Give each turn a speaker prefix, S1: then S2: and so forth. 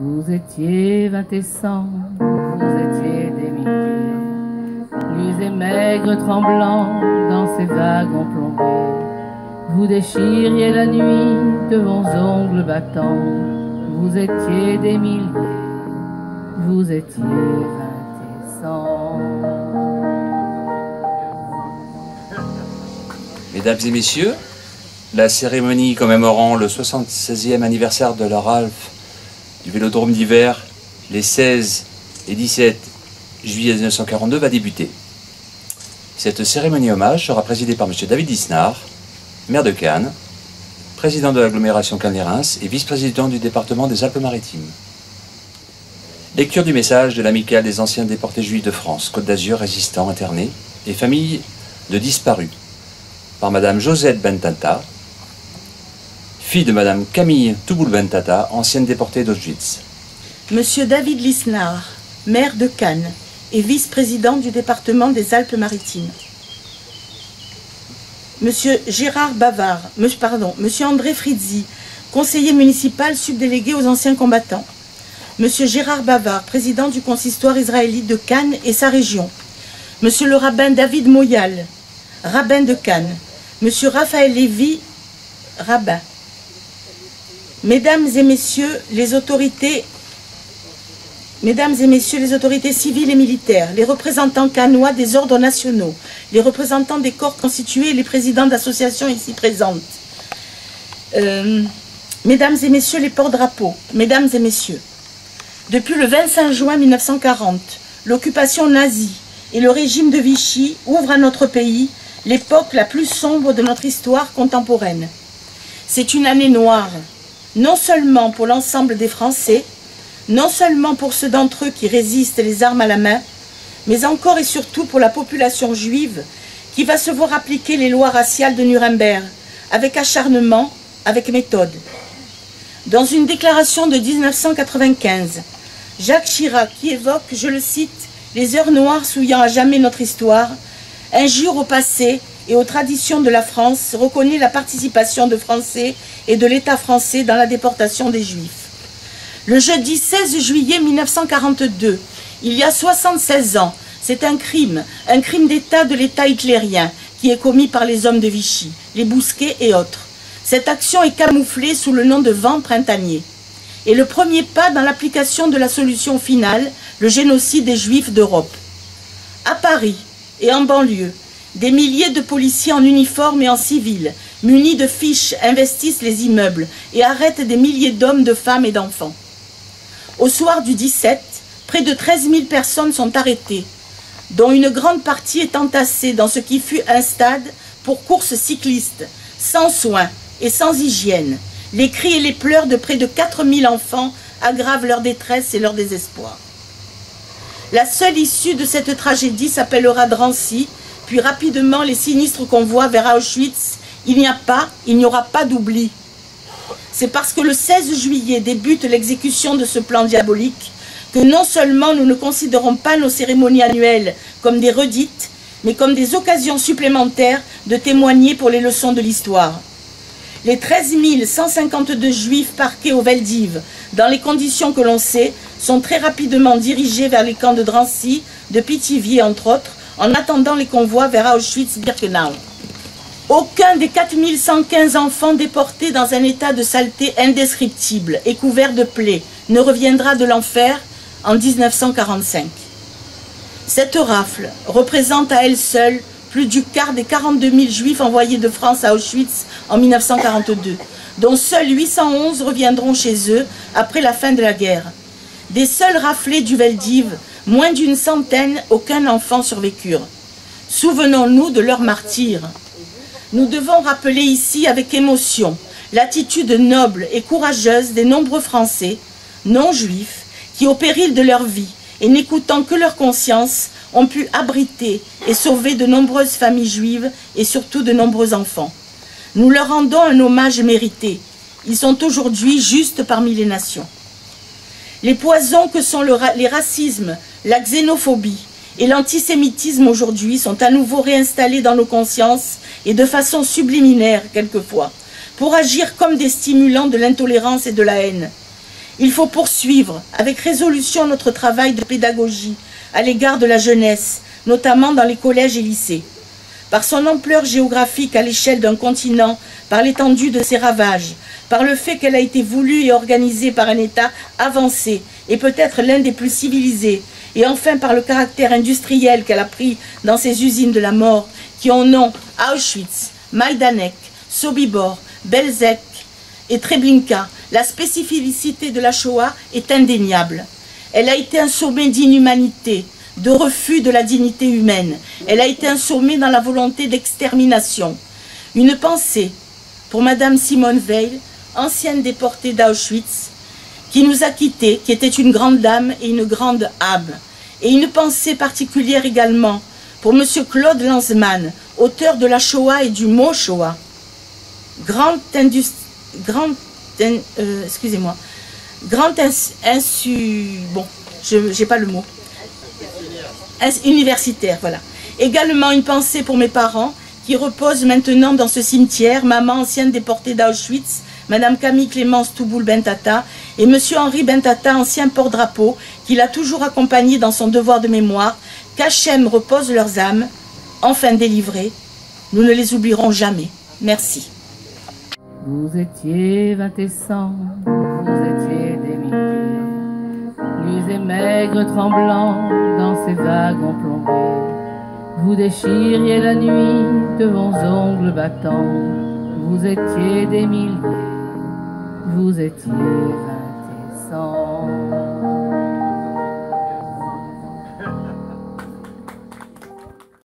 S1: Vous étiez 20 et 100, vous étiez des milliers, nus et maigres tremblants dans ces wagons plombés. Vous déchiriez la nuit de vos ongles battants. Vous étiez des milliers, vous étiez 20 et 100.
S2: Mesdames et messieurs, la cérémonie commémorant le 76e anniversaire de la Ralph du Vélodrome d'hiver, les 16 et 17 juillet 1942, va débuter. Cette cérémonie hommage sera présidée par M. David Lisnard, maire de Cannes, président de l'agglomération Cannes-les-Reims et vice-président du département des Alpes-Maritimes. Lecture du message de l'amicale des anciens déportés juifs de France, Côte d'Azur, résistants, internés et familles de disparus, par Madame Josette Bentata, fille de Madame Camille Touboul-Bentata, ancienne déportée d'Auschwitz.
S3: Monsieur David Lisnard, maire de Cannes et vice-président du département des Alpes-Maritimes. Monsieur Gérard Bavard, Monsieur André Frizzi, conseiller municipal subdélégué aux anciens combattants. Monsieur Gérard Bavard, président du consistoire israélite de Cannes et sa région. Monsieur le rabbin David Moyal, rabbin de Cannes. Monsieur Raphaël Lévy, rabbin. Mesdames et messieurs les autorités civiles et militaires, les représentants cannois des ordres nationaux, les représentants des corps constitués et les présidents d'associations ici présentes, mesdames et messieurs les porte-drapeaux, mesdames et messieurs, depuis le 25 juin 1940, l'occupation nazie et le régime de Vichy ouvrent à notre pays l'époque la plus sombre de notre histoire contemporaine. C'est une année noire, non seulement pour l'ensemble des Français, non seulement pour ceux d'entre eux qui résistent les armes à la main, mais encore et surtout pour la population juive qui va se voir appliquer les lois raciales de Nuremberg, avec acharnement, avec méthode. Dans une déclaration de 1995, Jacques Chirac, qui évoque, je le cite, « les heures noires souillant à jamais notre histoire », injure au passé et aux traditions de la France, reconnaît la participation de Français et de l'État français dans la déportation des Juifs. Le jeudi 16 juillet 1942, il y a 76 ans, c'est un crime d'État de l'État hitlérien qui est commis par les hommes de Vichy, les Bousquet et autres. Cette action est camouflée sous le nom de vent printanier. Et le premier pas dans l'application de la solution finale, le génocide des Juifs d'Europe. À Paris et en banlieue, des milliers de policiers en uniforme et en civil, munis de fiches, investissent les immeubles et arrêtent des milliers d'hommes, de femmes et d'enfants. Au soir du 17, près de 13 000 personnes sont arrêtées, dont une grande partie est entassée dans ce qui fut un stade pour courses cyclistes, sans soins et sans hygiène. Les cris et les pleurs de près de 4 000 enfants aggravent leur détresse et leur désespoir. La seule issue de cette tragédie s'appellera Drancy, puis rapidement les sinistres convois vers Auschwitz. Il n'y aura pas d'oubli. C'est parce que le 16 juillet débute l'exécution de ce plan diabolique que non seulement nous ne considérons pas nos cérémonies annuelles comme des redites, mais comme des occasions supplémentaires de témoigner pour les leçons de l'histoire. Les 13 152 juifs parqués au Veldiv, dans les conditions que l'on sait, sont très rapidement dirigés vers les camps de Drancy, de Pithiviers entre autres, en attendant les convois vers Auschwitz-Birkenau. Aucun des 4115 enfants déportés dans un état de saleté indescriptible et couvert de plaies ne reviendra de l'enfer en 1945. Cette rafle représente à elle seule plus du quart des 42 000 juifs envoyés de France à Auschwitz en 1942, dont seuls 811 reviendront chez eux après la fin de la guerre. Des seuls raflés du Veldiv, moins d'une centaine, aucun enfant survécurent. Souvenons-nous de leur martyre. Nous devons rappeler ici avec émotion l'attitude noble et courageuse des nombreux Français, non juifs, qui au péril de leur vie et n'écoutant que leur conscience, ont pu abriter et sauver de nombreuses familles juives et surtout de nombreux enfants. Nous leur rendons un hommage mérité. Ils sont aujourd'hui justes parmi les nations. Les poisons que sont les racismes, la xénophobie et l'antisémitisme aujourd'hui sont à nouveau réinstallés dans nos consciences et de façon subliminaire quelquefois, pour agir comme des stimulants de l'intolérance et de la haine. Il faut poursuivre avec résolution notre travail de pédagogie à l'égard de la jeunesse, notamment dans les collèges et lycées. Par son ampleur géographique à l'échelle d'un continent, par l'étendue de ses ravages, par le fait qu'elle a été voulue et organisée par un État avancé et peut-être l'un des plus civilisés, et enfin par le caractère industriel qu'elle a pris dans ses usines de la mort, qui ont nom Auschwitz, Majdanek, Sobibor, Belzec et Treblinka, la spécificité de la Shoah est indéniable. Elle a été un sommet d'inhumanité, de refus de la dignité humaine. Elle a été un sommet dans la volonté d'extermination. Une pensée pour Madame Simone Veil, ancienne déportée d'Auschwitz, qui nous a quittés, qui était une grande dame et une grande âme. Et une pensée particulière également pour Monsieur Claude Lanzmann, auteur de la Shoah et du mot Shoah. Universitaire, voilà. Également une pensée pour mes parents qui reposent maintenant dans ce cimetière, maman ancienne déportée d'Auschwitz, Madame Camille Clémence Touboul Bentata et Monsieur Henri Bentata, ancien porte-drapeau, qui l'a toujours accompagné dans son devoir de mémoire. Qu'Hachem repose leurs âmes, enfin délivrées. Nous ne les oublierons jamais. Merci.
S1: Vous étiez 20 et 100, vous étiez des milliers, nus et maigres tremblants dans ces wagons plombés. Vous déchiriez la nuit de vos ongles battants, vous étiez des milliers, vous étiez 20 et 100.